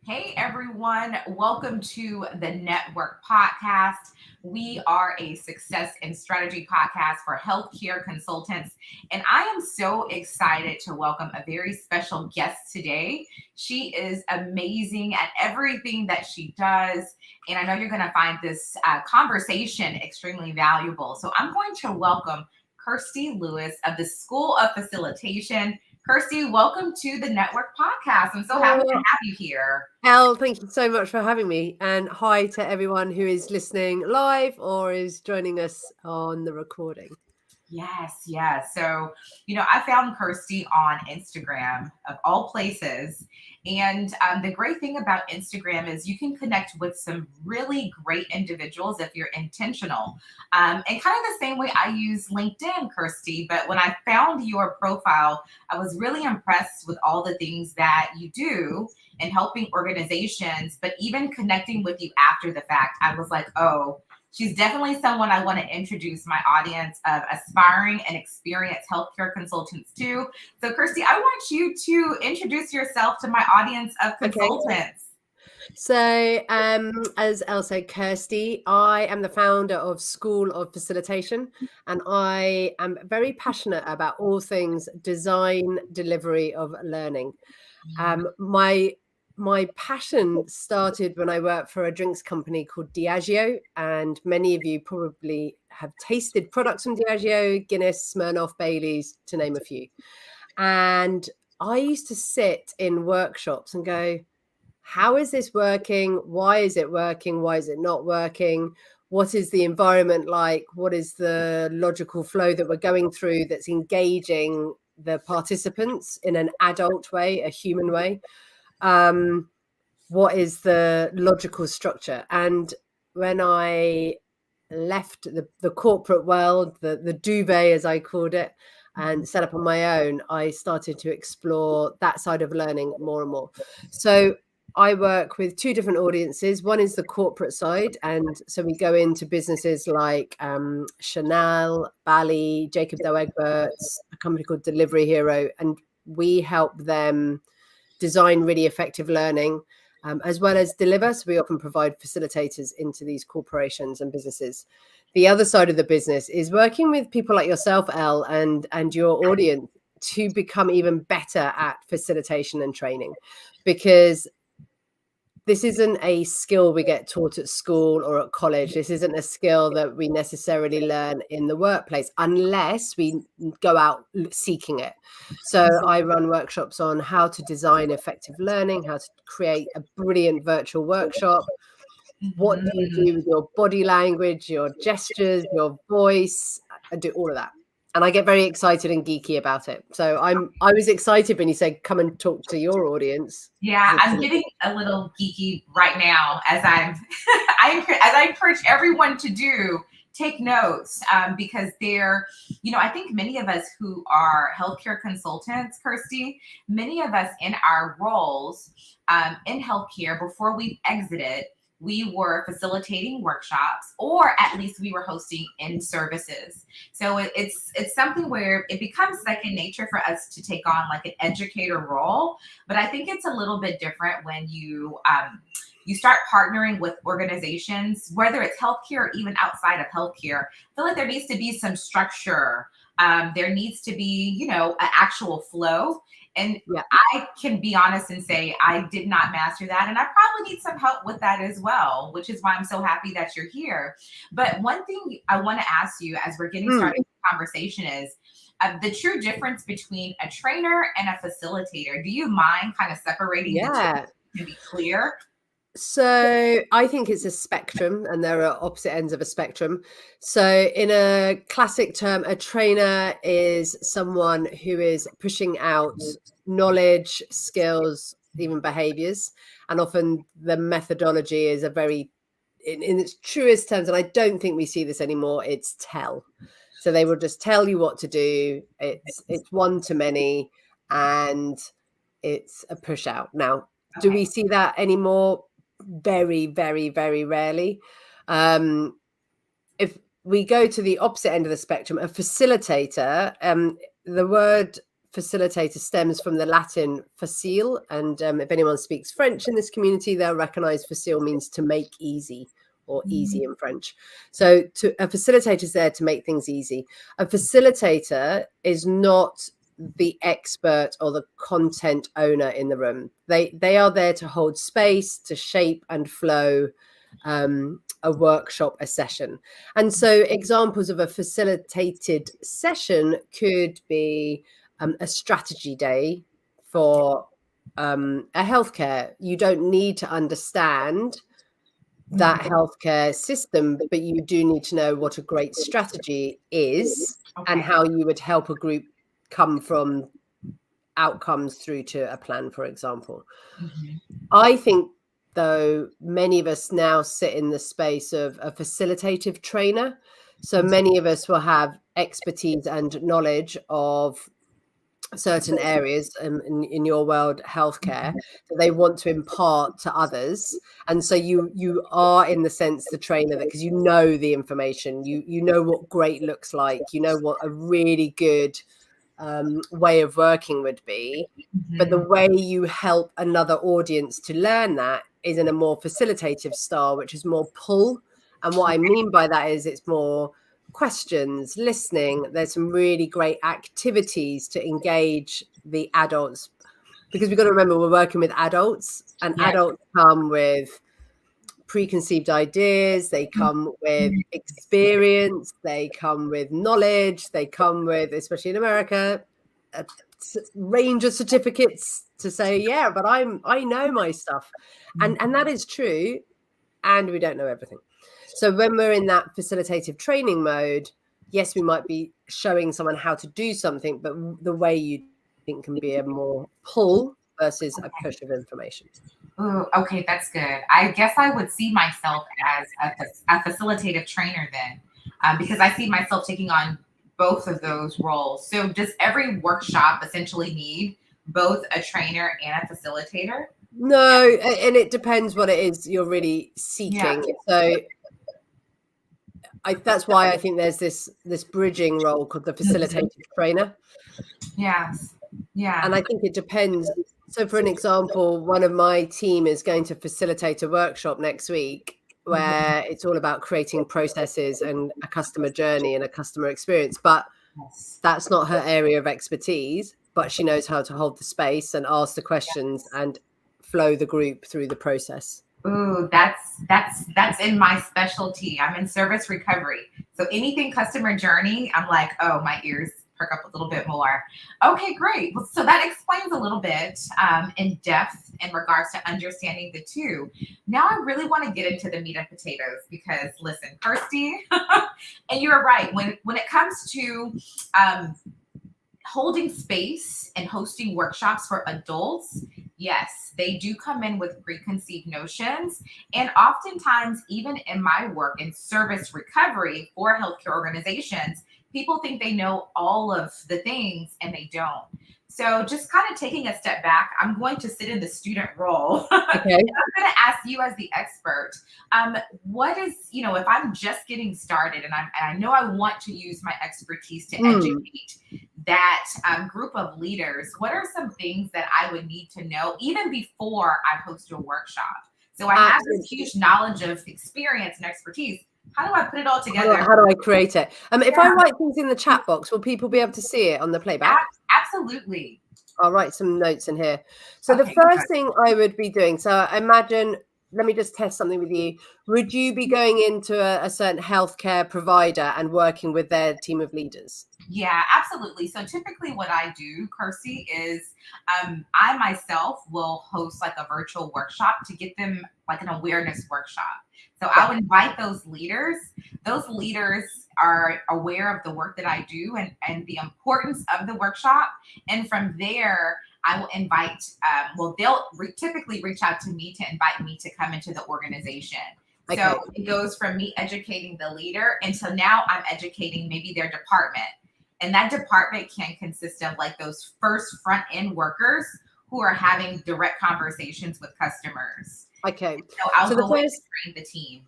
Hey everyone, welcome to the Network Podcast. We are a success and strategy podcast for healthcare consultants, and I am so excited to welcome a very special guest today. She is amazing at everything that she does, and I know you're going to find this conversation extremely valuable. So I'm going to welcome Kirsty Lewis of the School of Facilitation. Kirsty, welcome to the Network Podcast. I'm so happy to Oh, have you here. Elle, thank you so much for having me. And hi to everyone who is listening live or is joining us on the recording. Yes, yes. So, I found Kirsty on Instagram of all places. And the great thing about Instagram is you can connect with some really great individuals if you're intentional. And kind of the same way I use LinkedIn, Kirsty. But when I found your profile, I was really impressed with all the things that you do in helping organizations, but even connecting with you after the fact. I was like, oh, she's definitely someone I want to introduce my audience of aspiring and experienced healthcare consultants to. So, Kirsty, I want you to introduce yourself to my audience of consultants. So, as Elle said, Kirsty, I am the founder of School of Facilitation, and I am very passionate about all things design, delivery of learning. My passion started when I worked for a drinks company called Diageo, and many of you probably have tasted products from Diageo, Guinness, Smirnoff, Baileys, to name a few. And I used to sit in workshops and go, how is this working? Why is it working? Why is it not working? What is the environment like? What is the logical flow that we're going through that's engaging the participants in an adult way, a human way? What is the logical structure? And when I left the corporate world, the duvet, as I called it, and set up on my own, I started to explore that side of learning more and more. So I work with two different audiences. One is the corporate side. And so we go into businesses like Chanel, Bally, Jacob Del Egberts, a company called Delivery Hero, and we help them design really effective learning, as well as deliver. So we often provide facilitators into these corporations and businesses. The other side of the business is working with people like yourself, Elle, and your audience to become even better at facilitation and training, because this isn't a skill we get taught at school or at college. This isn't a skill that we necessarily learn in the workplace unless we go out seeking it. So I run workshops on how to design effective learning, how to create a brilliant virtual workshop. What do you do with your body language, your gestures, your voice? I do all of that. And I get very excited and geeky about it. So I was excited when you said, come and talk to your audience. Yeah, I'm getting a little geeky right now as as I encourage everyone to do take notes because I think many of us who are healthcare consultants, Kirsty, many of us in our roles in healthcare before we exited, we were facilitating workshops, or at least we were hosting in services. So it's something where it becomes second nature for us to take on like an educator role. But I think it's a little bit different when you start partnering with organizations, whether it's healthcare or even outside of healthcare. I feel like there needs to be some structure. There needs to be, an actual flow. And Yeah. I can be honest and say I did not master that. And I probably need some help with that as well, which is why I'm so happy that you're here. But one thing I want to ask you as we're getting started with the conversation is the true difference between a trainer and a facilitator. Do you mind kind of separating the two to be clear? So I think it's a spectrum, and there are opposite ends of a spectrum. So in a classic term, a trainer is someone who is pushing out knowledge, skills, even behaviors. And often the methodology is a very, in its truest terms, and I don't think we see this anymore, it's tell. So they will just tell you what to do. It's one to many, and it's a push out. Now, do we see that anymore? Very, very, very rarely. If we go to the opposite end of the spectrum, a facilitator, the word facilitator stems from the Latin facile. And if anyone speaks French in this community, they'll recognize facile means to make easy, or easy in French. So a facilitator is there to make things easy. A facilitator is not the expert or the content owner in the room. They are there to hold space, to shape and flow a workshop, a session. And so examples of a facilitated session could be a strategy day for a healthcare. You don't need to understand that healthcare system, but you do need to know what a great strategy is and how you would help a group come from outcomes through to a plan, for example. I think, though, many of us now sit in the space of a facilitative trainer. So many of us will have expertise and knowledge of certain areas in your world, healthcare, that they want to impart to others. And so you are, in the sense, the trainer, because you know the information, you know what great looks like, you know what a really good way of working would be. But the way you help another audience to learn that is in a more facilitative style, which is more pull. And what I mean by that is it's more questions, listening. There's some really great activities to engage the adults, because we've got to remember we're working with adults, and adults come with preconceived ideas, they come with experience, they come with knowledge, they come with, especially in America, a range of certificates to say, yeah, but I know my stuff. And that is true, and we don't know everything. So when we're in that facilitative training mode, yes, we might be showing someone how to do something, but the way you think can be a more pull versus a push of information. Ooh, okay, that's good. I guess I would see myself as a facilitative trainer then, because I see myself taking on both of those roles. So does every workshop essentially need both a trainer and a facilitator? No, and it depends what it is you're really seeking. So that's why I think there's this bridging role called the facilitative trainer. Yes. Yeah. And I think it depends. So for an example, one of my team is going to facilitate a workshop next week where it's all about creating processes and a customer journey and a customer experience. But that's not her area of expertise, but she knows how to hold the space and ask the questions and flow the group through the process. Ooh, that's in my specialty. I'm in service recovery. So anything customer journey, I'm like, oh, my ears perk up a little bit more. Okay, great. Well, so that explains a little bit in depth in regards to understanding the two. Now I really want to get into the meat and potatoes, because listen, Kirsty, and you're right, when it comes to holding space and hosting workshops for adults, yes, they do come in with preconceived notions. And oftentimes, even in my work in service recovery for healthcare organizations, people think they know all of the things and they don't. So just kind of taking a step back, I'm going to sit in the student role. Okay. And I'm going to ask you as the expert, what is, if I'm just getting started and I know I want to use my expertise to educate that group of leaders, what are some things that I would need to know even before I host a workshop? So I have this huge knowledge of experience and expertise. How do I put it all together? How do I create it? If I write things in the chat box, will people be able to see it on the playback? Absolutely. I'll write some notes in here. So the first thing I would be doing, so I imagine, let me just test something with you. Would you be going into a certain healthcare provider and working with their team of leaders? Yeah, absolutely. So typically what I do, Kirsty, is I myself will host like a virtual workshop to get them like an awareness workshop. So I would invite those leaders. Those leaders are aware of the work that I do and the importance of the workshop. And from there, I will invite, they'll typically reach out to me to invite me to come into the organization. Okay. So it goes from me educating the leader until now I'm educating maybe their department. And that department can consist of like those first front end workers who are having direct conversations with customers. Okay. So I'll go and train the team.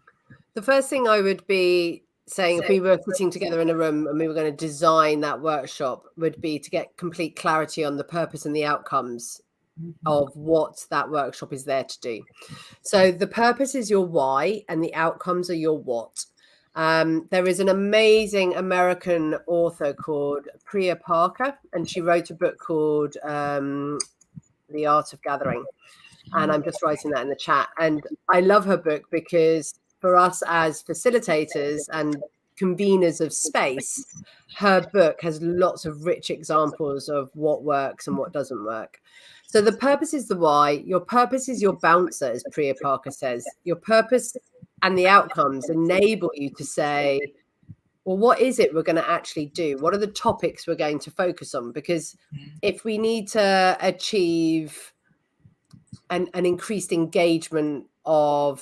The first thing I would be saying if we were sitting together in a room and we were going to design that workshop, would be to get complete clarity on the purpose and the outcomes of what that workshop is there to do. So the purpose is your why and the outcomes are your what. There is an amazing American author called Priya Parker, and she wrote a book called The Art of Gathering. And I'm just writing that in the chat. And I love her book because for us as facilitators and conveners of space, her book has lots of rich examples of what works and what doesn't work. So the purpose is the why. Your purpose is your bouncer, as Priya Parker says. Your purpose and the outcomes enable you to say, well, what is it we're going to actually do? What are the topics we're going to focus on? Because if we need to achieve an increased engagement or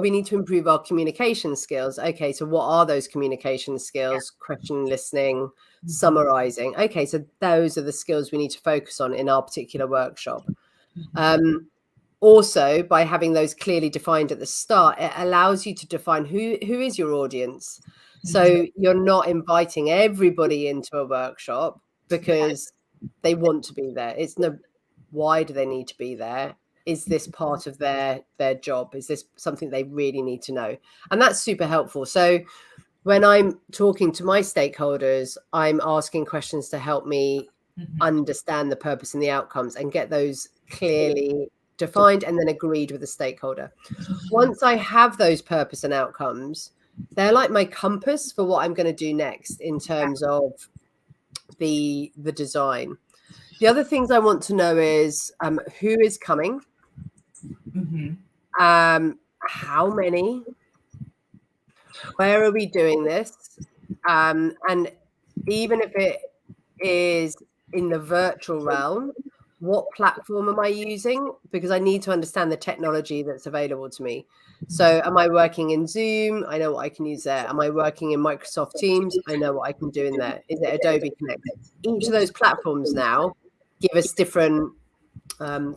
we need to improve our communication skills. Okay, so what are those communication skills? Question listening, summarizing. Okay, so those are the skills we need to focus on in our particular workshop. Also, by having those clearly defined at the start, it allows you to define who is your audience. So you're not inviting everybody into a workshop because they want to be there. It's no, why do they need to be there? Is this part of their job? Is this something they really need to know? And that's super helpful. So when I'm talking to my stakeholders, I'm asking questions to help me understand the purpose and the outcomes and get those clearly defined and then agreed with the stakeholder. Once I have those purpose and outcomes, they're like my compass for what I'm going to do next in terms of the design. The other things I want to know is who is coming, how many, where are we doing this, and even if it is in the virtual realm, what platform am I using? Because I need to understand the technology that's available to me. So am I working in Zoom? I know what I can use there. Am I working in Microsoft Teams? I know what I can do in there. Is it Adobe Connect? Each of those platforms now give us different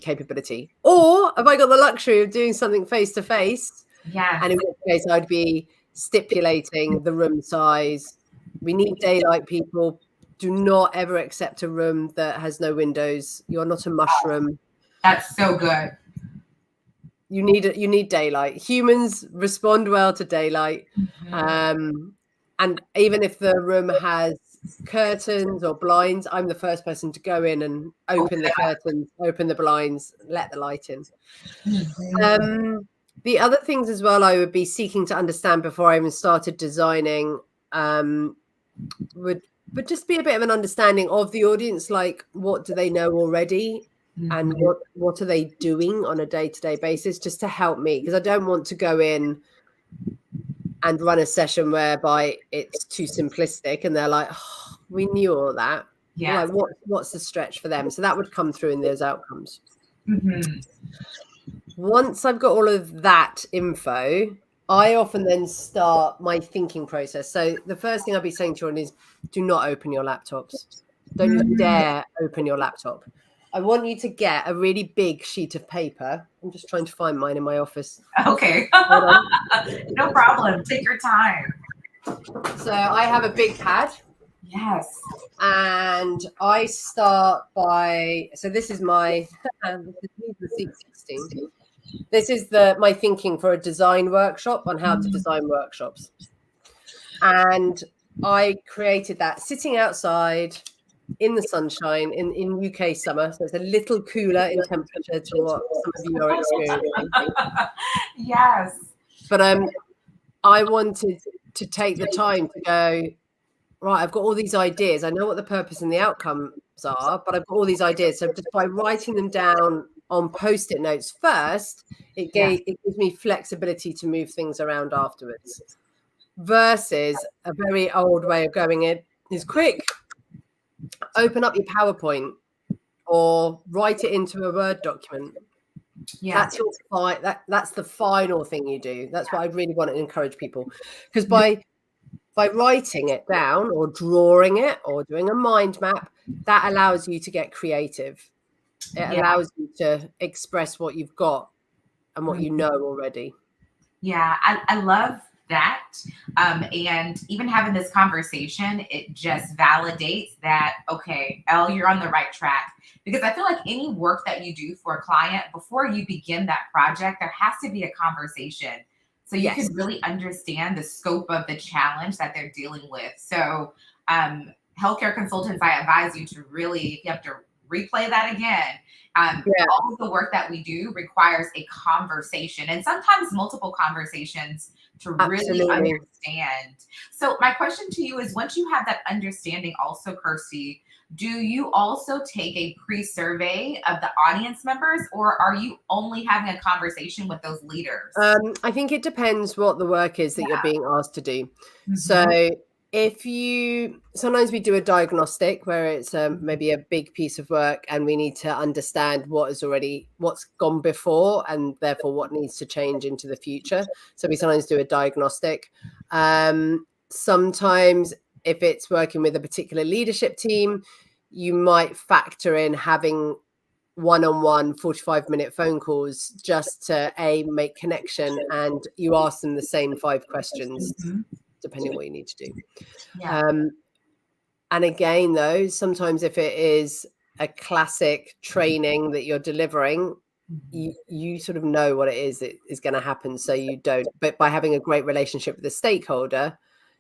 capability. Or have I got the luxury of doing something face to face? Yeah. And in which case I'd be stipulating the room size. We need daylight, people. Do not ever accept a room that has no windows. You're not a mushroom. That's so good. You need daylight. Humans respond well to daylight. And even if the room has curtains or blinds, I'm the first person to go in and open the curtains, open the blinds, let the light in. The other things as well I would be seeking to understand before I even started designing would just be a bit of an understanding of the audience, like what do they know already and what are they doing on a day-to-day basis, just to help me, because I don't want to go in and run a session whereby it's too simplistic and they're like, oh, we knew all that. Yeah. Like, what's the stretch for them? So that would come through in those outcomes. Once I've got all of that info, I often then start my thinking process. So the first thing I'll be saying to you is, do not open your laptops. Don't you dare open your laptop. I want you to get a really big sheet of paper. I'm just trying to find mine in my office. Okay. No problem. Take your time. So I have a big pad. Yes. And I start by, so this is my, this is my thinking for a design workshop on how to design workshops. And I created that sitting outside in the sunshine in UK summer. So it's a little cooler in temperature to what some of you are experiencing. Yes. But I wanted to take the time to go, right, I've got all these ideas. I know what the purpose and the outcomes are, but I've got all these ideas. So just by writing them down on Post-it notes first, it gives me flexibility to move things around afterwards. Versus a very old way of going in is quick. Open up your PowerPoint or write it into a Word document. Yeah, that's the final thing you do. That's what I really want to encourage people, because by writing it down or drawing it or doing a mind map, that allows you to get creative. It allows you to express what you've got and what you know already. Yeah, I love that. And even having this conversation, it just validates that, okay, Elle, you're on the right track. Because I feel like any work that you do for a client, before you begin that project, there has to be a conversation so you Yes. can really understand the scope of the challenge that they're dealing with. So, healthcare consultants, I advise you to really, if you have to replay that again, Yeah, all of the work that we do requires a conversation and sometimes multiple conversations to really absolutely. understand. So my question to you is, once you have that understanding also, Kirsty, do you also take a pre-survey of the audience members, or are you only having a conversation with those leaders? I think it depends what the work is that you're being asked to do. Mhm. So if you sometimes we do a diagnostic where it's maybe a big piece of work and we need to understand what's gone before and therefore what needs to change into the future. So we sometimes do a diagnostic. Sometimes if it's working with a particular leadership team, you might factor in having one-on-one 45-minute phone calls just to make connection, and you ask them the same 5 questions Mhm. depending on what you need to do. Yeah. um, and again, though, sometimes if it is a classic training that you're delivering, you sort of know what it is that is going to happen, so you don't, but by having a great relationship with the stakeholder,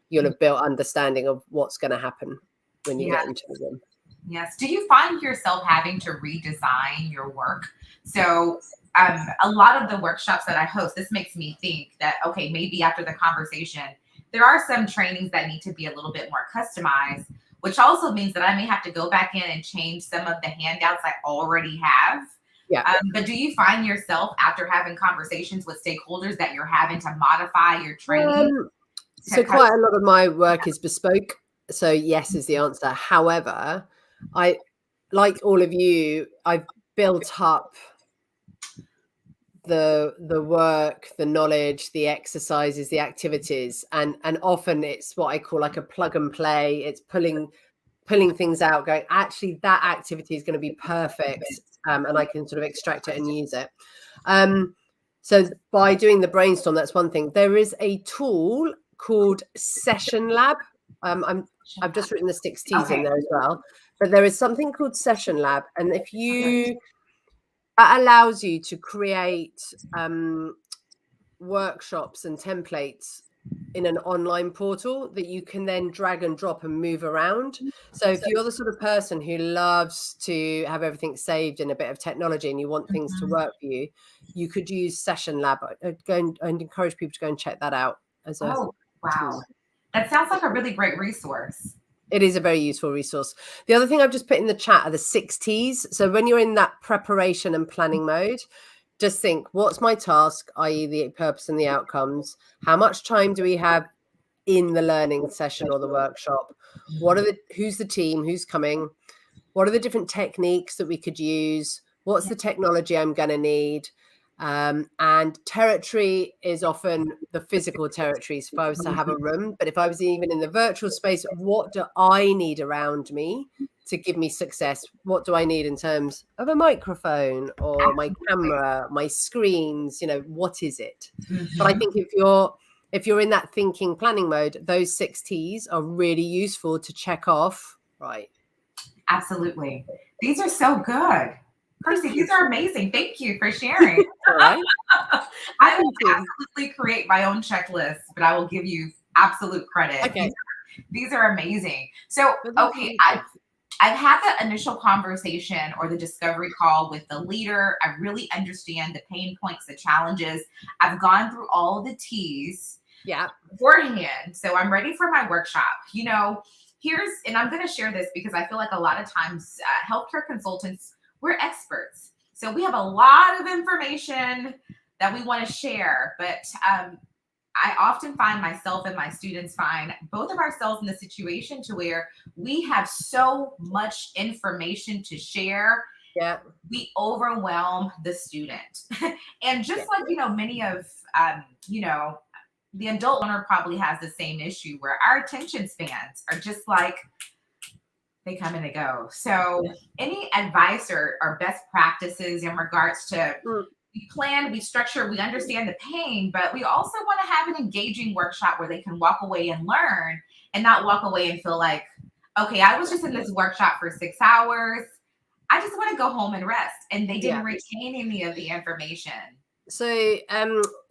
you'll have built understanding of what's going to happen when you Yeah. get into the room. Yes. Do you find yourself having to redesign your work? So, a lot of the workshops that I host, this makes me think that, okay, maybe after the conversation, there are some trainings that need to be a little bit more customized, which also means that I may have to go back in and change some of the handouts I already have. Yeah. But do you find yourself, after having conversations with stakeholders, that you're having to modify your training? So quite a lot of my work is bespoke. So yes is the answer. However, I, like all of you, I've built up the work, the knowledge, the exercises, the activities, and often it's what I call like a plug and play. It's pulling things out, going, actually that activity is going to be perfect, and I can sort of extract it and use it. So by doing the brainstorm, that's one thing. There is a tool called Session Lab. I've just written the 6 T's in Okay. there as well, but there is something called Session Lab, and if Okay. you that allows you to create workshops and templates in an online portal that you can then drag and drop and move around. So if you're the sort of person who loves to have everything saved in a bit of technology and you want things to Mhm. work for you, you could use Session Lab. I'd encourage people to go and check that out as a Oh, wow. tool. That sounds like a really great resource. It is a very useful resource. The other thing I've just put in the chat are the 6 T's. So when you're in that preparation and planning mode, just think, what's my task, i.e. the purpose and the outcomes? How much time do we have in the learning session or the workshop? Who's the team? Who's coming? What are the different techniques that we could use? What's the technology I'm going to need? And territory is often the physical territories if I was to have a room. But if I was even in the virtual space, what do I need around me to give me success? What do I need in terms of a microphone or my camera, my screens? What is it? But I Mhm. think if you're in that thinking planning mode, those 6 T's are really useful to check off. Right. Absolutely. These are so good. Percy, Thank you. these are amazing. Thank you for sharing. All right. I will Thank you. absolutely create my own checklist, but I will give you absolute credit. Okay. These are amazing. So, Well, okay, I've had the initial conversation or the discovery call with the leader. I really understand the pain points, the challenges. I've gone through all the T's yeah. beforehand. So I'm ready for my workshop. And I'm going to share this because I feel like a lot of times healthcare consultants, we're experts. So we have a lot of information that we want to share, but I often find myself and my students find both of ourselves in the situation to where we have so much information to share, Yeah. we overwhelm the student. And just Yeah. like, many of, the adult learner probably has the same issue where our attention spans are just like they come and they go. So, any advice or best practices in regards to Mm. we plan, we structure, we understand the pain, but we also want to have an engaging workshop where they can walk away and learn and not walk away and feel like, okay, I was just in this workshop for 6 hours. I just want to go home and rest. And they didn't retain any of the information. So,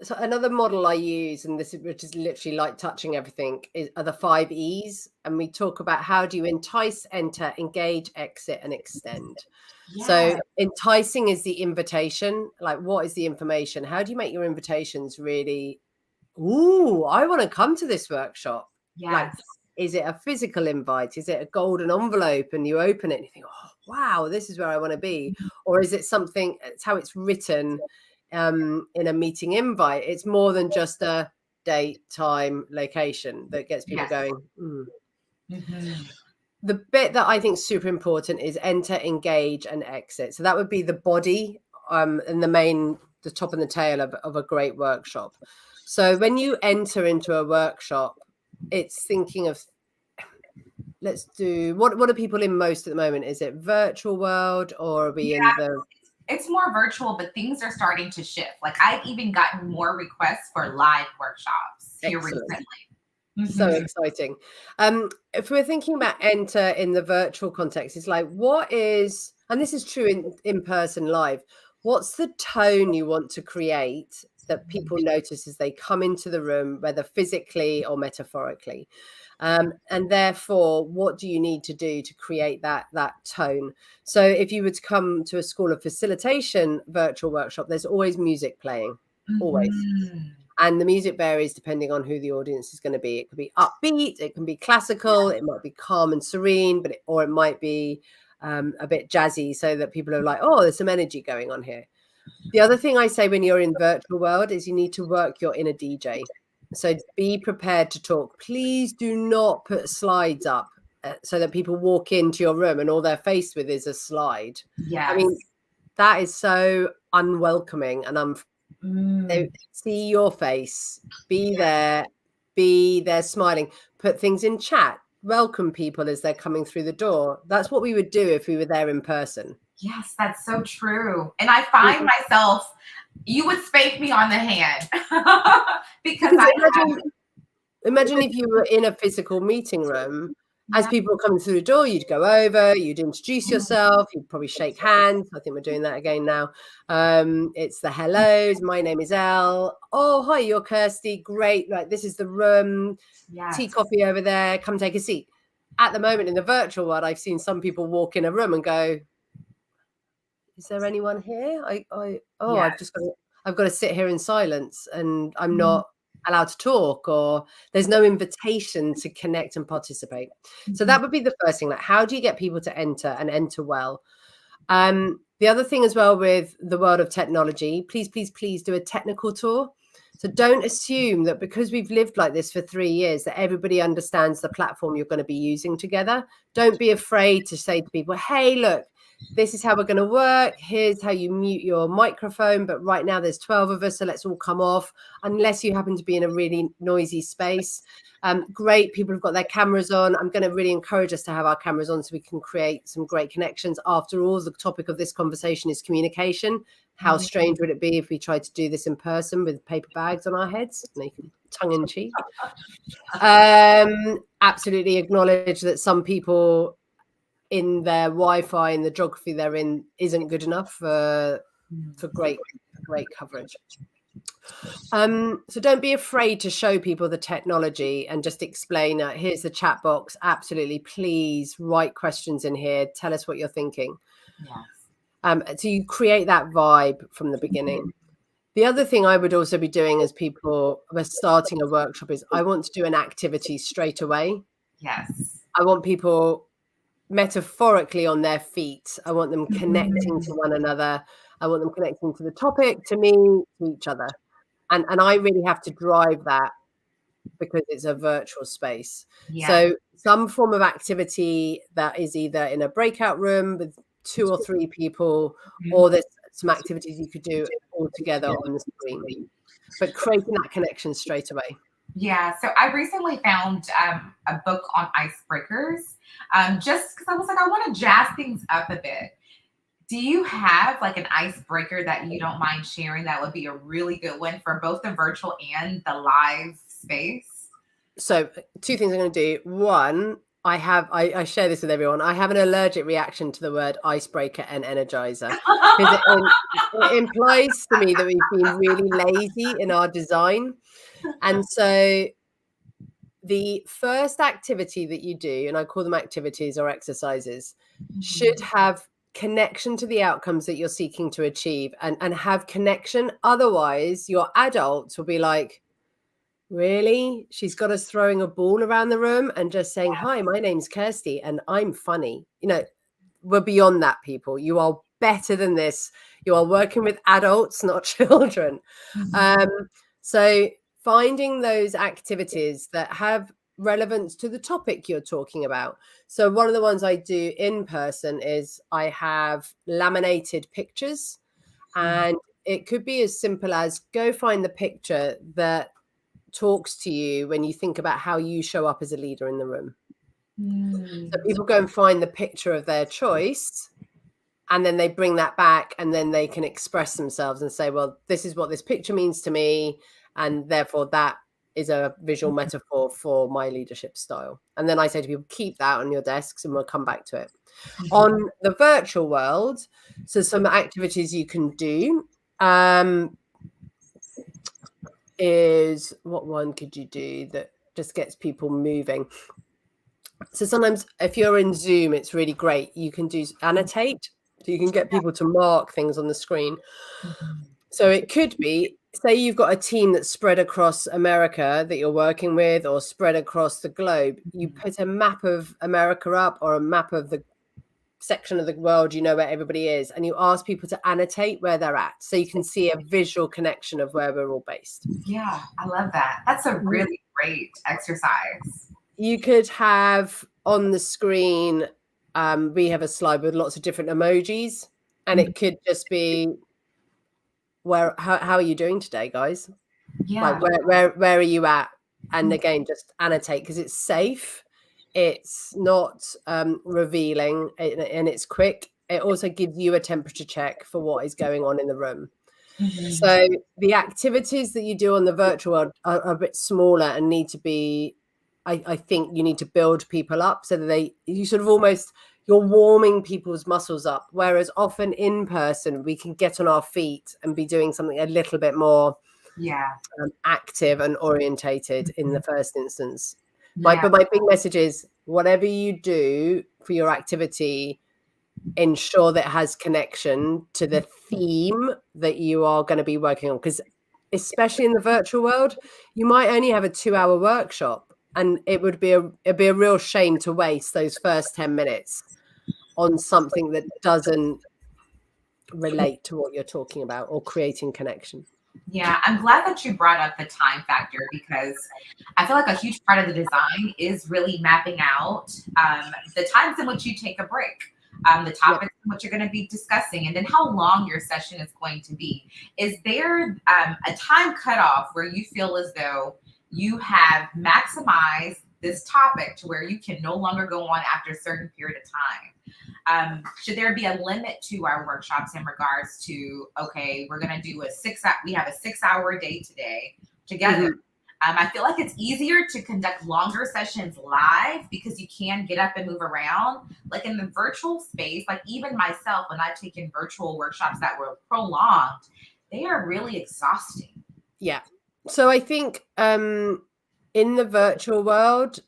so another model I use, and this is, which is literally like touching everything, are the 5 E's. And we talk about how do you entice, enter, engage, exit, and extend. Yeah. So enticing is the invitation. Like, what is the information? How do you make your invitations really, ooh, I want to come to this workshop? Yes. Like, is it a physical invite? Is it a golden envelope and you open it and you think, oh, wow, this is where I want to be? Or is it something, it's how it's written in a meeting invite? It's more than just a date, time, location that gets people going. The bit that I think is super important is enter, engage, and exit. So that would be the body and the top and the tail of a great workshop. So when you enter into a workshop, it's thinking of, let's do, what are people in most at the moment? Is it virtual world, or are we in the... It's more virtual, but things are starting to shift. Like, I've even gotten more requests for live workshops here recently. So exciting. If we're thinking about enter in the virtual context, it's like, what is, and this is true in person live, what's the tone you want to create that people notice as they come into the room, whether physically or metaphorically? And therefore, what do you need to do to create that tone? So if you were to come to a School of Facilitation virtual workshop, there's always music playing, always. And the music varies depending on who the audience is going to be. It could be upbeat, it can be classical, it might be calm and serene, or it might be a bit jazzy, so that people are like, oh, there's some energy going on here. The other thing I say when you're in virtual world is you need to work your inner DJ. So be prepared to talk. Please do not put slides up so that people walk into your room and all they're faced with is a slide. Yes. I mean, that is so unwelcoming, and they see your face, be there smiling, put things in chat, welcome people as they're coming through the door. That's what we would do if we were there in person. Yes, that's so true. And I find myself, you would spank me on the hand because imagine if you were in a physical meeting room. As people are coming through the door, you'd go over, you'd introduce yourself, you'd probably shake hands. I think we're doing that again now. It's the hellos. My name is Elle. Oh, hi, you're Kirsty. Great. Like, this is the room. Tea, coffee over there. Come take a seat. At the moment in the virtual world, I've seen some people walk in a room and go, is there anyone here? I've got to sit here in silence and I'm not allowed to talk, or there's no invitation to connect and participate. So that would be the first thing. Like, how do you get people to enter and enter well? The other thing as well with the world of technology, please do a technical tour. So don't assume that because we've lived like this for 3 years that everybody understands the platform you're going to be using together. Don't be afraid to say to people, hey, look, this is how we're going to work. Here's how you mute your microphone. But right now there's 12 of us, so let's all come off, unless you happen to be in a really noisy space. Great. People have got their cameras on. I'm going to really encourage us to have our cameras on so we can create some great connections. After all, the topic of this conversation is communication. How strange would it be if we tried to do this in person with paper bags on our heads? Tongue in cheek. Absolutely acknowledge that some people in their Wi-Fi and the geography they're in isn't good enough for great coverage. So don't be afraid to show people the technology and just explain, here's the chat box. Absolutely. Please write questions in here. Tell us what you're thinking. Yes. So you create that vibe from the beginning. The other thing I would also be doing as people are starting a workshop is I want to do an activity straight away. Yes. I want people metaphorically on their feet. I want them connecting to one another. I want them connecting to the topic, to me, to each other. And I really have to drive that because it's a virtual space. Yeah. So some form of activity that is either in a breakout room with 2 or 3 people, or there's some activities you could do all together on the screen, but creating that connection straight away. Yeah, so I recently found a book on icebreakers, just because I was like, I want to jazz things up a bit. Do you have like an icebreaker that you don't mind sharing that would be a really good one for both the virtual and the live space? So two things I'm going to do. One, I share this with everyone. I have an allergic reaction to the word icebreaker and energizer because it implies to me that we've been really lazy in our design. And so the first activity that you do, and I call them activities or exercises, should have connection to the outcomes that you're seeking to achieve and have connection. Otherwise, your adults will be like, really? She's got us throwing a ball around the room and just saying, hi, my name's Kirsty and I'm funny. We're beyond that, people. You are better than this. You are working with adults, not children. So finding those activities that have relevance to the topic you're talking about. So one of the ones I do in person is I have laminated pictures, and it could be as simple as go find the picture that talks to you when you think about how you show up as a leader in the room. So people go and find the picture of their choice, and then they bring that back, and then they can express themselves and say, well, this is what this picture means to me, and therefore that is a visual metaphor for my leadership style. And then I say to people, keep that on your desks and we'll come back to it. On the virtual world, so some activities you can do is, what one could you do that just gets people moving? So sometimes if you're in Zoom, it's really great. You can do annotate. So you can get people to mark things on the screen. So it could be, say you've got a team that's spread across America that you're working with, or spread across the globe. You put a map of America up, or a map of the section of the world, where everybody is, and you ask people to annotate where they're at, so you can see a visual connection of where we're all based. Yeah, I love that. That's a really great exercise. You could have on the screen, we have a slide with lots of different emojis, and it could just be, how are you doing today, guys? Yeah. Like where are you at? And again, just annotate, because it's safe, it's not revealing, and it's quick. It also gives you a temperature check for what is going on in the room. So the activities that you do on the virtual world are a bit smaller and need to be, I think you need to build people up so that you sort of almost, you're warming people's muscles up. Whereas often in person, we can get on our feet and be doing something a little bit more active and orientated in the first instance. But my big message is, whatever you do for your activity, ensure that it has connection to the theme that you are going to be working on. Because especially in the virtual world, you might only have a 2-hour workshop, and it'd be a real shame to waste those first 10 minutes on something that doesn't relate to what you're talking about or creating connection. Yeah, I'm glad that you brought up the time factor, because I feel like a huge part of the design is really mapping out the times in which you take a break, the topics in which you're going to be discussing, and then how long your session is going to be. Is there a time cutoff where you feel as though you have maximized this topic to where you can no longer go on after a certain period of time? Should there be a limit to our workshops in regards to, okay, we're going to do we have a 6-hour day today together. I feel like it's easier to conduct longer sessions live because you can get up and move around. Like in the virtual space, like even myself, when I've taken virtual workshops that were prolonged, they are really exhausting. Yeah. So I think in the virtual world,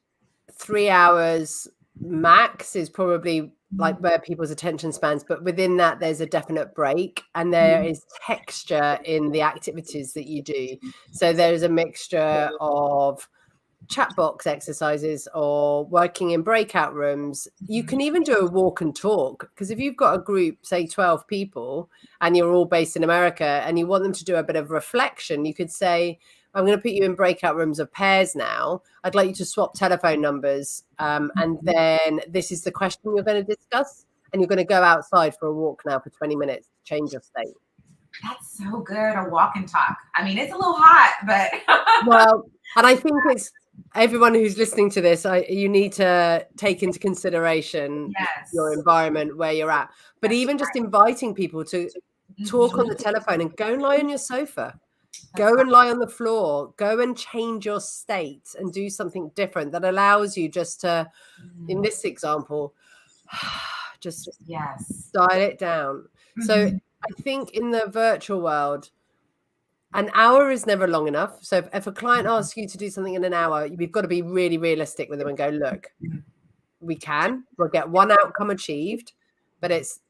3 hours max is probably like where people's attention spans, but within that there's a definite break, and there is texture in the activities that you do. So there's a mixture of chat box exercises or working in breakout rooms. You can even do a walk and talk, because if you've got a group, say 12 people, and you're all based in America and you want them to do a bit of reflection, you could say, I'm going to put you in breakout rooms of pairs now. I'd like you to swap telephone numbers. And then this is the question you're going to discuss. And you're going to go outside for a walk now for 20 minutes to change your state. That's so good. A walk and talk. I mean, it's a little hot, but. Well, and I think everyone who's listening to this, you need to take into consideration your Yes, environment where you're at. But that's even just inviting people to talk on the telephone and go and lie on your sofa, go right. and lie on the floor, go and change your state and do something different that allows you just to, in Mm, this example, just yes. dial it down. So Mhm. I think in the virtual world, an hour is never long enough. So if a client asks you to do something in an hour, we've got to be really realistic with them and go, look, we'll get one outcome achieved, but it's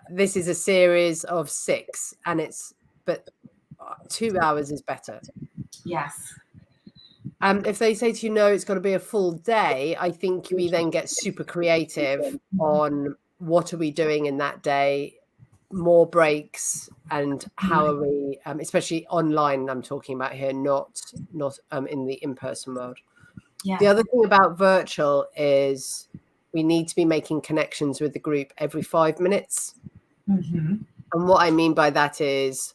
this is a series of 6, and but 2 hours is better. Yes. If they say to you, no, it's got to be a full day, I think we then get super creative on what are we doing in that day, more breaks, and how are we, especially online, I'm talking about here, not in the in-person world. Yeah. The other thing about virtual is we need to be making connections with the group every 5 minutes. Mm-hmm. And what I mean by that is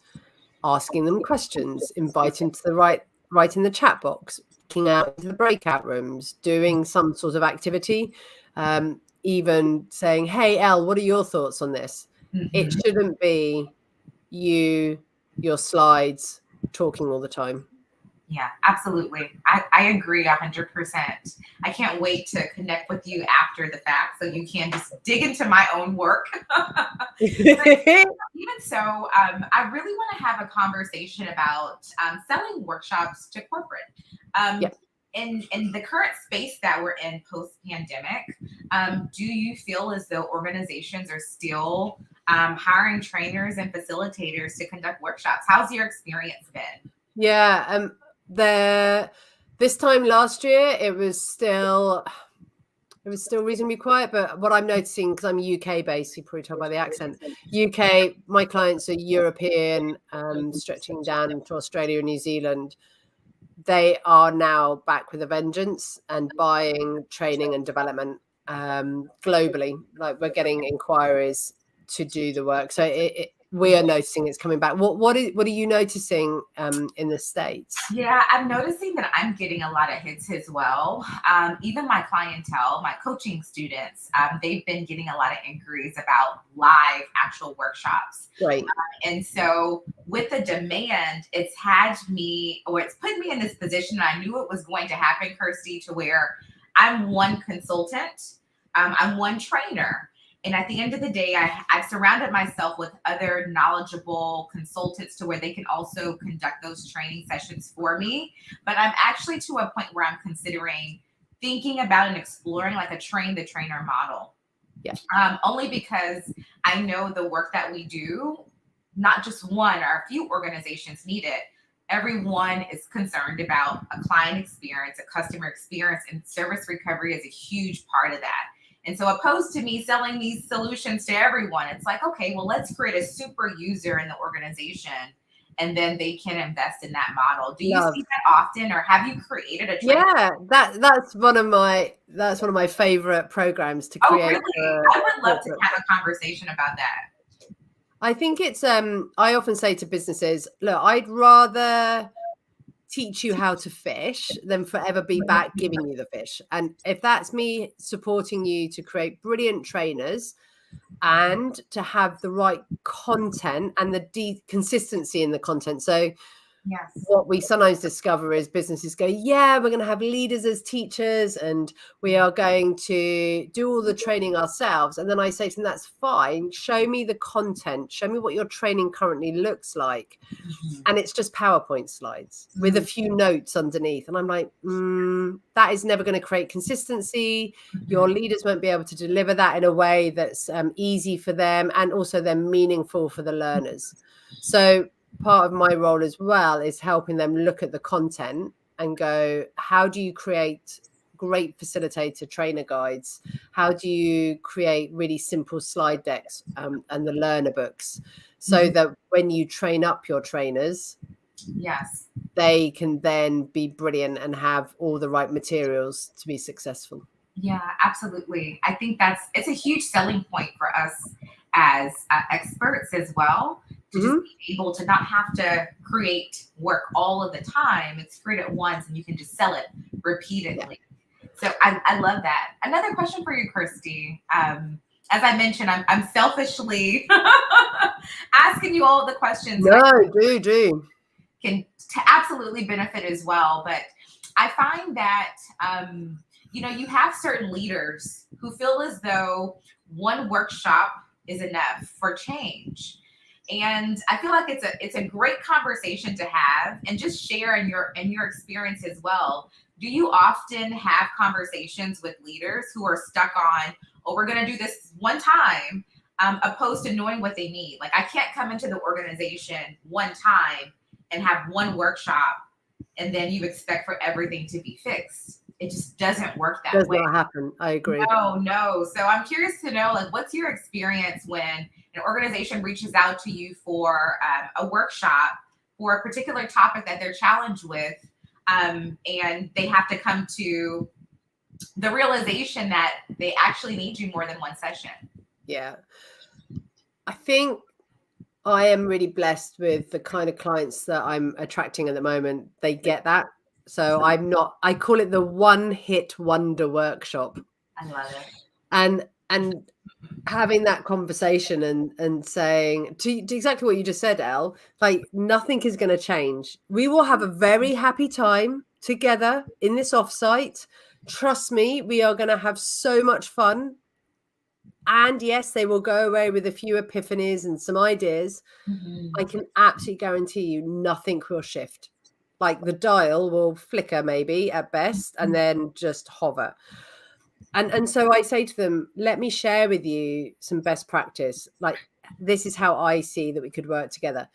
asking them questions, inviting to the right in the chat box, looking out into the breakout rooms, doing some sort of activity, even saying, hey, Elle, what are your thoughts on this? It Mm-hmm. shouldn't be your slides, talking all the time. Yeah, absolutely. I agree 100%. I can't wait to connect with you after the fact so you can just dig into my own work. Even so, I really want to have a conversation about selling workshops to corporate. Um, Yeah. in the current space that we're in post pandemic, do you feel as though organizations are still hiring trainers and facilitators to conduct workshops? How's your experience been? Yeah. This time last year, it was still reasonably quiet, but what I'm noticing, because I'm UK based, you probably tell by the accent, UK, my clients are European, stretching down to Australia and New Zealand. They are now back with a vengeance and buying training and development globally. Like, we're getting inquiries to do the work, so we are noticing it's coming back. What are you noticing in the States? Yeah, I'm noticing that I'm getting a lot of hits as well. Even my clientele, my coaching students, they've been getting a lot of inquiries about live actual workshops. Great. And so with the demand, it's had me, or it's put me in this position. I knew it was going to happen, Kirsty, to where I'm one consultant, I'm one trainer. And at the end of the day, I've surrounded myself with other knowledgeable consultants to where they can also conduct those training sessions for me. But I'm actually to a point where I'm considering thinking about and exploring like a train the trainer model. Yeah. Only because I know the work that we do, not just one or a few organizations need it. Everyone is concerned about a client experience, a customer experience, and service recovery is a huge part of that. And so, opposed to me selling these solutions to everyone, it's like, okay, well, let's create a super user in the organization and then they can invest in that model. Do you Love. see that often, or have you created a training? Yeah, that's one of my favorite programs to Oh, create. really? I would love to have a conversation about that. I think it's I often say to businesses, look, I'd rather teach you how to fish than forever be back giving you the fish. And if that's me supporting you to create brilliant trainers and to have the right content and the consistency in the content. So Yes. what we sometimes discover is businesses go, yeah, we're going to have leaders as teachers and we are going to do all the training ourselves. And then I say to them, that's fine. Show me the content. Show me what your training currently looks like. Mm-hmm. And it's just PowerPoint slides with a few notes underneath. And I'm like, that is never going to create consistency. Your leaders won't be able to deliver that in a way that's easy for them and also then meaningful for the learners. So part of my role as well is helping them look at the content and go, how do you create great facilitator trainer guides? How do you create really simple slide decks and the learner books so that when you train up your trainers, yes, they can then be brilliant and have all the right materials to be successful? Yeah, absolutely. I think it's a huge selling point for us as experts as well, to just be able to not have to create work all of the time. It's create it once and you can just sell it repeatedly. So I love that. Another question for you, Kirsty. As I mentioned, I'm selfishly asking you all the questions No, do. Can absolutely benefit as well. But I find that, you have certain leaders who feel as though one workshop is enough for change. And I feel like it's a great conversation to have and just share in your experience as well. Do you often have conversations with leaders who are stuck on, oh, we're going to do this one time, opposed to knowing what they need? Like, I can't come into the organization one time and have one workshop and then you expect for everything to be fixed. It just doesn't work that Does way. not happen. I agree. No. So I'm curious to know, like, what's your experience when an organization reaches out to you for a workshop for a particular topic that they're challenged with, and they have to come to the realization that they actually need you more than one session? Yeah. I think I am really blessed with the kind of clients that I'm attracting at the moment. They get that. So I call it the one hit wonder workshop. I love it. And having that conversation and saying to exactly what you just said, Elle, like, nothing is going to change. We will have a very happy time together in this offsite. Trust me, we are going to have so much fun. And yes, they will go away with a few epiphanies and some ideas. Mm-hmm. I can absolutely guarantee you nothing will shift. Like, the dial will flicker maybe at best and then just hover. And so I say to them, let me share with you some best practice. Like, this is how I see that we could work together.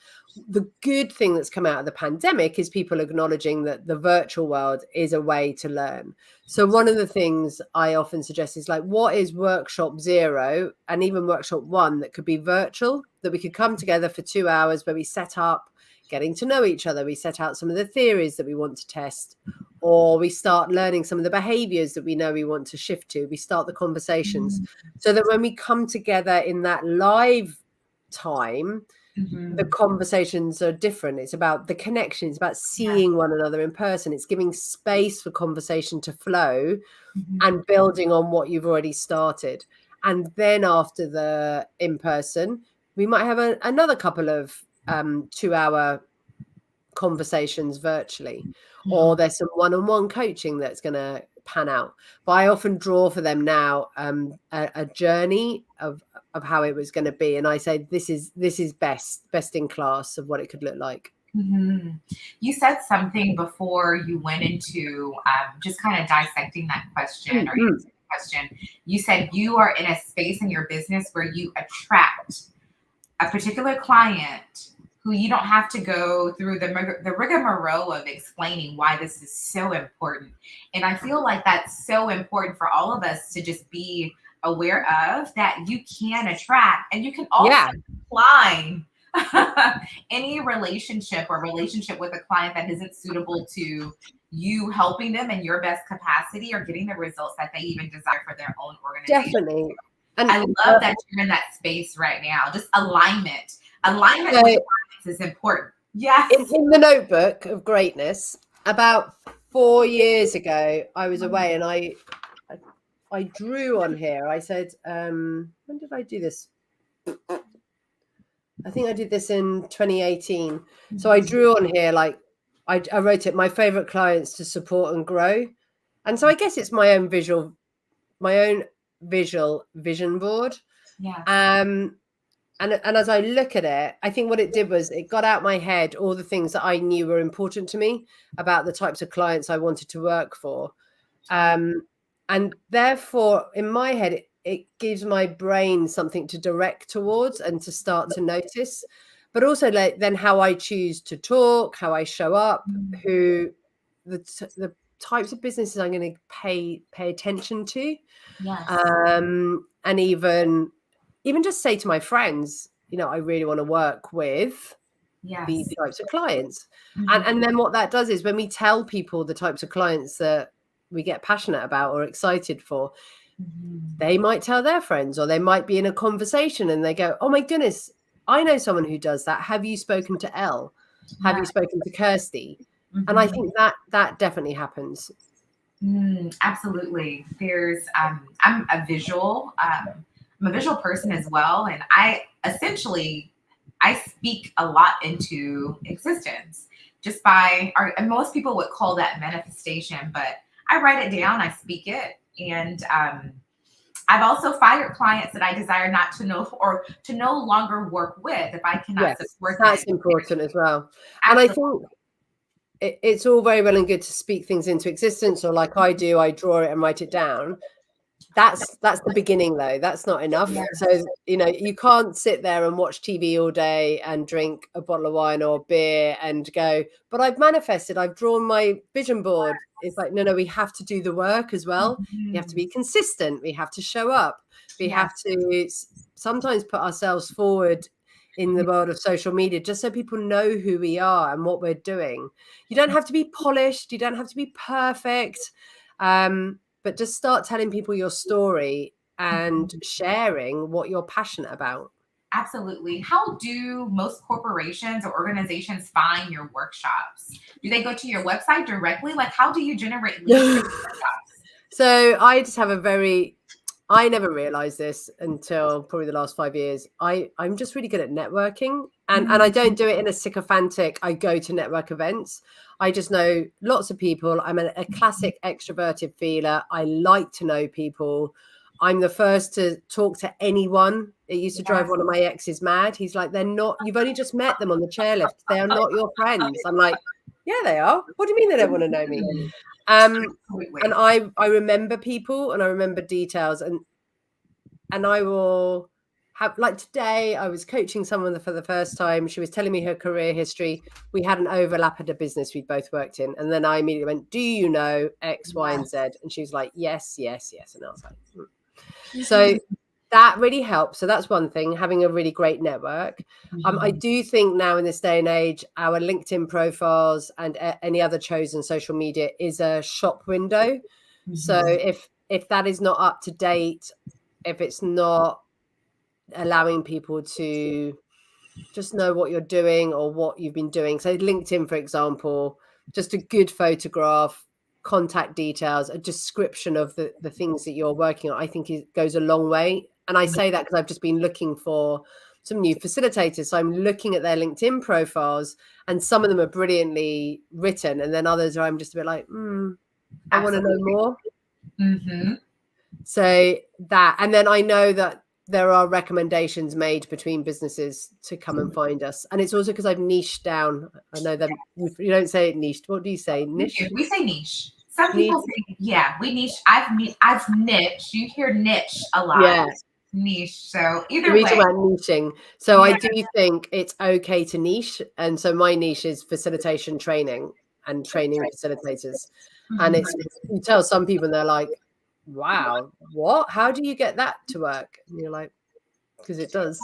The good thing that's come out of the pandemic is people acknowledging that the virtual world is a way to learn. So one of the things I often suggest is, like, what is workshop 0 and even workshop 1 that could be virtual, that we could come together for 2 hours where we set up getting to know each other. We set out some of the theories that we want to test, or we start learning some of the behaviors that we know we want to shift to. We start the conversations so that when we come together in that live time, the conversations are different. It's about the connection. It's about seeing one another in person. It's giving space for conversation to flow and building on what you've already started. And then after the in-person, we might have another couple of 2-hour conversations virtually, or there's some one-on-one coaching that's going to pan out. But I often draw for them now a journey of how it was going to be, and I say this is best in class of what it could look like. You said something before you went into just kind of dissecting that question or answering the question. You said you are in a space in your business where you attract a particular client who you don't have to go through the rigmarole of explaining why this is so important. And I feel like that's so important for all of us to just be aware of, that you can attract, and you can also decline any relationship with a client that isn't suitable to you helping them in your best capacity or getting the results that they even desire for their own organization. Definitely. And I love that you're in that space right now. Just alignment with clients is important. Yes. In the notebook of greatness, about 4 years ago, I was away and I drew on here. I said, when did I do this? I think I did this in 2018. So I drew on here, like, I wrote it, my favorite clients to support and grow. And so I guess it's my own visual vision board. Yeah. And as I look at it, I think what it did was it got out my head all the things that I knew were important to me about the types of clients I wanted to work for. And therefore, in my head, it gives my brain something to direct towards and to start to notice, but also then how I choose to talk, how I show up, who the types of businesses I'm going to pay attention to. Yes. And even just say to my friends, I really want to work with these types of clients. And then what that does is when we tell people the types of clients that we get passionate about or excited for, they might tell their friends, or they might be in a conversation and they go, oh my goodness, I know someone who does that. Have you spoken to Elle? Have you spoken to Kirsty? And I think that definitely happens. Absolutely. I'm a visual. I'm a visual person as well, and I speak a lot into existence just by, or and most people would call that manifestation, but I write it down, I speak it, and I've also fired clients that I desire not to know or to no longer work with if I cannot Yes, support that's them. important as well. And I Absolutely. think it's all very well and good to speak things into existence, or like I do, I draw it and write it down. That's the beginning, though. That's not enough. Yeah. So, you can't sit there and watch TV all day and drink a bottle of wine or beer and go, but I've manifested, I've drawn my vision board. It's like, no, we have to do the work as well. We have to be consistent. We have to show up. We Yes. have to sometimes put ourselves forward in the world of social media, just so people know who we are and what we're doing. You don't have to be polished. You don't have to be perfect. But just start telling people your story and sharing what you're passionate about. Absolutely. How do most corporations or organizations find your workshops? Do they go to your website directly? Like, how do you generate leads for your workshops? So I just have I never realized this until probably the last 5 years. I'm just really good at networking, and I don't do it in a sycophantic, I go to network events. I just know lots of people. I'm a classic extroverted feeler. I like to know people. I'm the first to talk to anyone. It used to drive Yes. one of my exes mad. He's like, you've only just met them on the chairlift. They are not your friends. I'm like, yeah, they are. What do you mean they don't want to know me? Absolutely. And I remember people and I remember details, and I will have, like today I was coaching someone for the first time. She was telling me her career history. We had an overlap at a business we'd both worked in, and then I immediately went, do you know X, Y, and Z? And she was like, yes, yes, yes. And I was like, So that really helps. So that's one thing, having a really great network. I do think now in this day and age, our LinkedIn profiles and any other chosen social media is a shop window. So if that is not up to date, if it's not allowing people to just know what you're doing or what you've been doing. So LinkedIn, for example, just a good photograph, contact details, a description of the things that you're working on, I think it goes a long way. And I say that because I've just been looking for some new facilitators. So I'm looking at their LinkedIn profiles, and some of them are brilliantly written, and then others are I'm just a bit like, I want to know more. So that, and then I know that there are recommendations made between businesses to come and find us. And it's also because I've niched down. I know that you don't say it niched. What do you say? Niche? We say niche. Some people say, yeah, we niche. I've niche. You hear niche a lot. Yeah. Niche. So either We way. talk about niching. So I do think it's okay to niche. And so my niche is facilitation training and training facilitators. And it's, you tell some people and they're like, wow, what? How do you get that to work? And you're like, because it does.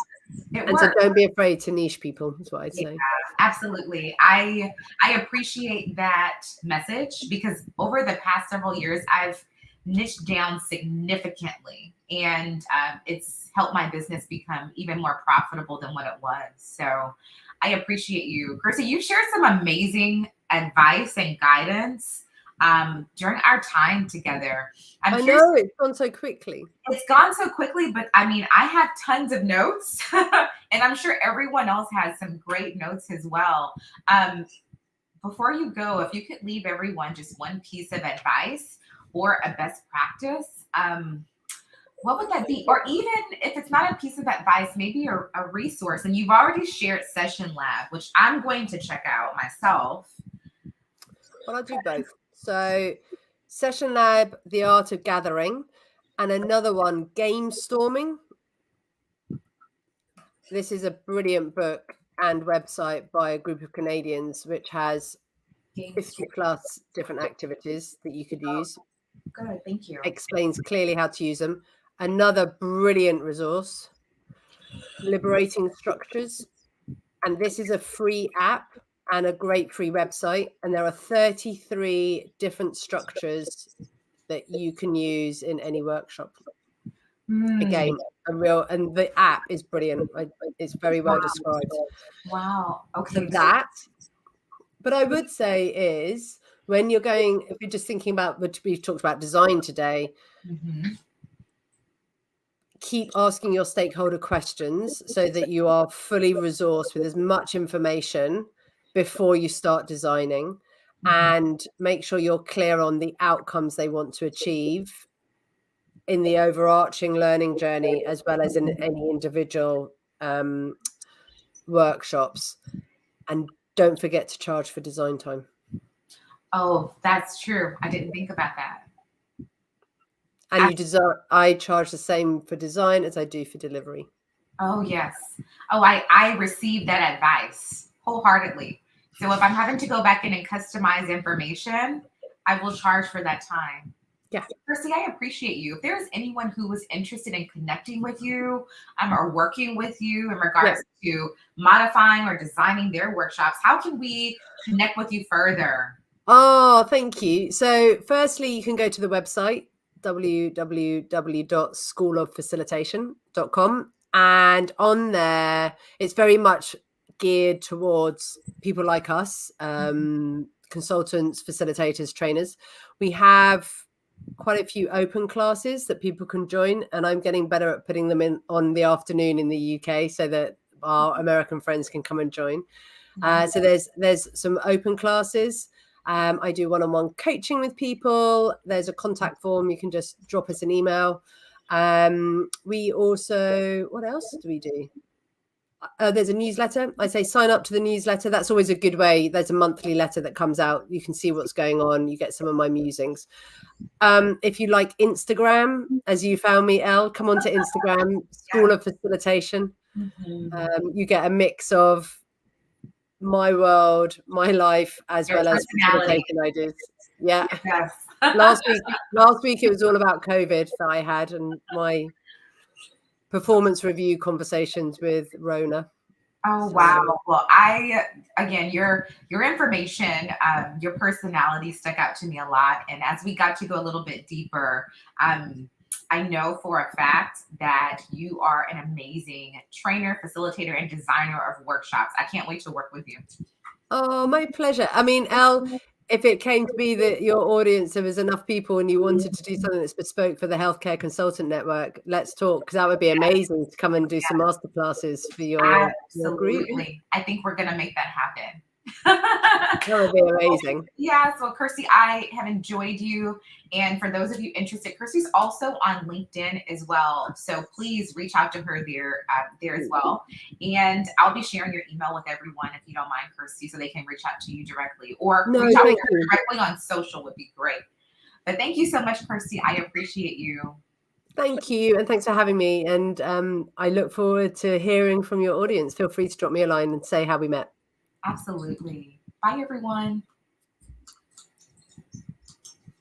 So don't be afraid to niche people, is what I'd say. Yeah, absolutely. I appreciate that message because over the past several years, I've niched down significantly, and it's helped my business become even more profitable than what it was. So I appreciate you, Kirsty. You've shared some amazing advice and guidance during our time together. I know it's gone so quickly. It's gone so quickly, but I mean, I have tons of notes, and I'm sure everyone else has some great notes as well. Before you go, if you could leave everyone just one piece of advice or a best practice, what would that be? Or even if it's not a piece of advice, maybe a resource. And you've already shared Session Lab, which I'm going to check out myself. Well, I'll do both. So Session Lab, The Art of Gathering, and another one, Game Storming. This is a brilliant book and website by a group of Canadians, which has 50 plus different activities that you could use. Good, thank you. Explains clearly how to use them. Another brilliant resource, Liberating Structures. And this is a free app and a great free website. And there are 33 different structures that you can use in any workshop. Again, and the app is brilliant. It's very well described. Wow. Okay. So that, but I would say is when you're going, if you're just thinking about what we've talked about design today, keep asking your stakeholder questions so that you are fully resourced with as much information before you start designing, and make sure you're clear on the outcomes they want to achieve in the overarching learning journey, as well as in any individual workshops. And don't forget to charge for design time. Oh, that's true. I didn't think about that. And I charge the same for design as I do for delivery. Oh, yes. Oh, I received that advice wholeheartedly. So if I'm having to go back in and customize information, I will charge for that time. Yeah. Kirsty, I appreciate you. If there's anyone who was interested in connecting with you or working with you in regards to modifying or designing their workshops, how can we connect with you further? Oh, thank you. So firstly, you can go to the website, www.schooloffacilitation.com. And on there, it's very much geared towards people like us, consultants, facilitators, trainers. We have quite a few open classes that people can join, and I'm getting better at putting them in on the afternoon in the UK so that our American friends can come and join. So there's some open classes. I do one-on-one coaching with people. There's a contact form. You can just drop us an email. We also, what else do we do? There's a newsletter. I say sign up to the newsletter. That's always a good way. There's a monthly letter that comes out. You can see what's going on. You get some of my musings. If you like Instagram, as you found me, Elle, come on to Instagram, School of Facilitation. You get a mix of my world, my life, as well as facilitation ideas. Yeah. Yes. last week it was all about COVID that I had, and my performance review conversations with Rona. Oh, wow. Well, again, your information, your personality stuck out to me a lot. And as we got to go a little bit deeper, I know for a fact that you are an amazing trainer, facilitator, and designer of workshops. I can't wait to work with you. Oh, my pleasure. I mean, Elle, if it came to be that your audience, there was enough people and you wanted to do something that's bespoke for the Healthcare Consultant Network, let's talk, because that would be amazing to come and do some masterclasses for your group. Absolutely. I think we're going to make that happen. That would be amazing. Yeah. So, Kirsty, I have enjoyed you. And for those of you interested, Kirsty's also on LinkedIn as well. So please reach out to her there as well. And I'll be sharing your email with everyone if you don't mind, Kirsty, so they can reach out to you directly, or reach out to her directly on social would be great. But thank you so much, Kirsty. I appreciate you. Thank you. And thanks for having me. And I look forward to hearing from your audience. Feel free to drop me a line and say how we met. Absolutely. Bye, everyone.